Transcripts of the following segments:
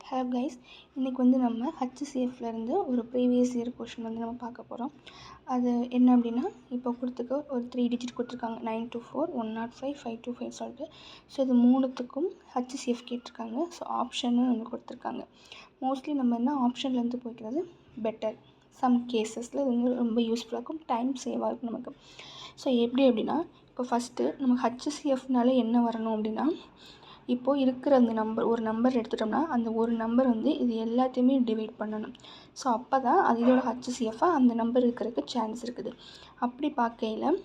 Hello guys, இன்றைக்கி வந்து நம்ம ஹச்சிசிஎஃப்லேருந்து ஒரு ப்ரீவியஸ் இயர் கொஷின் வந்து நம்ம பார்க்க போகிறோம். அது என்ன அப்படின்னா, இப்போ கொடுத்துக்க ஒரு 3 டிஜிட் கொடுத்துருக்காங்க, 924, 105, 525 சொல்லிட்டு. ஸோ இது மூணுத்துக்கும் ஹச்சிசிஎஃப் கேட்டிருக்காங்க. ஸோ ஆப்ஷன்னு ஒன்று கொடுத்துருக்காங்க. மோஸ்ட்லி நம்ம என்ன ஆப்ஷன்லேருந்து போய்க்கிறது பெட்டர். சம் கேஸஸில் இது வந்து ரொம்ப யூஸ்ஃபுல்லாக இருக்கும், டைம் சேவாக இருக்கும் நமக்கு. ஸோ எப்படி அப்படின்னா, இப்போ ஃபஸ்ட்டு நம்ம ஹச்சிசிஎஃப்னால என்ன வரணும் அப்படின்னா, இப்போது இருக்கிற அந்த நம்பர் ஒரு நம்பர் எடுத்துட்டோம்னா அந்த ஒரு நம்பர் வந்து இது எல்லாத்தையுமே டிவைட் பண்ணணும். ஸோ அப்போ தான் அது இதோட ஹச்சிசிஎஃபாக அந்த நம்பர் இருக்கிறதுக்கு சான்ஸ் இருக்குது. அப்படி பார்க்கையில்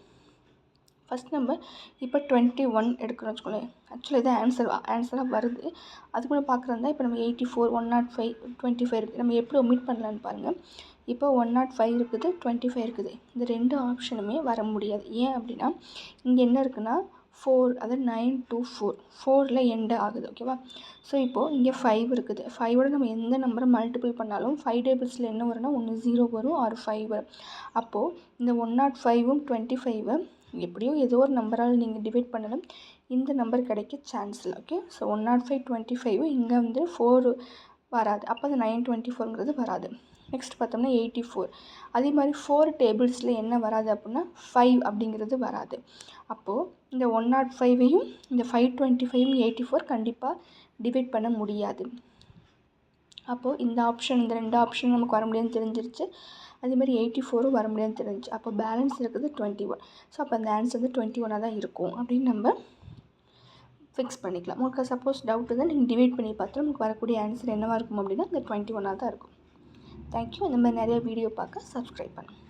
ஃபஸ்ட் நம்பர் இப்போ 21 எடுக்கிறோம் வச்சுக்கோங்களேன். ஆக்சுவலி இது ஆன்சராக வருது. அது கூட பார்க்குறதா இப்போ நம்ம 84, 105, 25 இருக்குது. நம்ம எப்படி ஒமிட் பண்ணலான்னு பாருங்கள். இப்போ 105 இருக்குது, 25 இருக்குது. இந்த ரெண்டு ஆப்ஷனுமே வர முடியாது. ஏன் அப்படின்னா இங்கே என்ன இருக்குன்னா 4, அதாவது 9 to 4, 4ல் எண்டு ஆகுது. ஓகேவா? ஸோ இப்போது இங்கே 5 இருக்குது. 5ஓட நம்ம எந்த நம்பரை மல்டிபிள் பண்ணாலும் 5 டேபிள்ஸில் என்ன வரும்னா ஒன்று 0 வரும், ஆர் 5 வரும். அப்போது இந்த 105ம் 25 எப்படியோ ஏதோ ஒரு நம்பரால் நீங்கள் டிவைட் பண்ணணும், இந்த நம்பர் கிடைக்க சான்ஸ் இல்லை. ஓகே, ஸோ 105, 25 இங்கே வந்து 4 வராது. அப்போ அந்த 924ங்கிறது வராது. நெக்ஸ்ட் பார்த்தோம்னா 84. அதே மாதிரி 4 டேபிள்ஸில் என்ன வராது அப்படின்னா 5 அப்படிங்கிறது வராது. அப்போது இந்த 105ஐயும் இந்த 525ம் 84 கண்டிப்பாக டிவைட் பண்ண முடியாது. அப்போது இந்த ஆப்ஷன், இந்த ரெண்டு ஆப்ஷன் நமக்கு வர முடியாதுன்னு தெரிஞ்சிருச்சு. அதே மாதிரி 84ம் வர முடியாதுன்னு தெரிஞ்சிச்சு. அப்போ பேலன்ஸ் இருக்குது 21. ஸோ அப்போ அந்த ஆன்சர் வந்து 21ஆக தான் இருக்கும் அப்படின்னு நம்ம ஃபிக்ஸ் பண்ணிக்கலாம். உங்களுக்கு சப்போஸ் டவுட்டு தான் நீங்கள் டிவைட் பண்ணி பார்த்தா நமக்கு வரக்கூடிய ஆன்சர் என்னவாக இருக்கும் அப்படின்னா இந்த 21ஆக தான் இருக்கும். தேங்க்யூ. இந்த மாதிரி நிறைய வீடியோ பார்க்க சப்ஸ்கிரைப் பண்ணுங்கள்.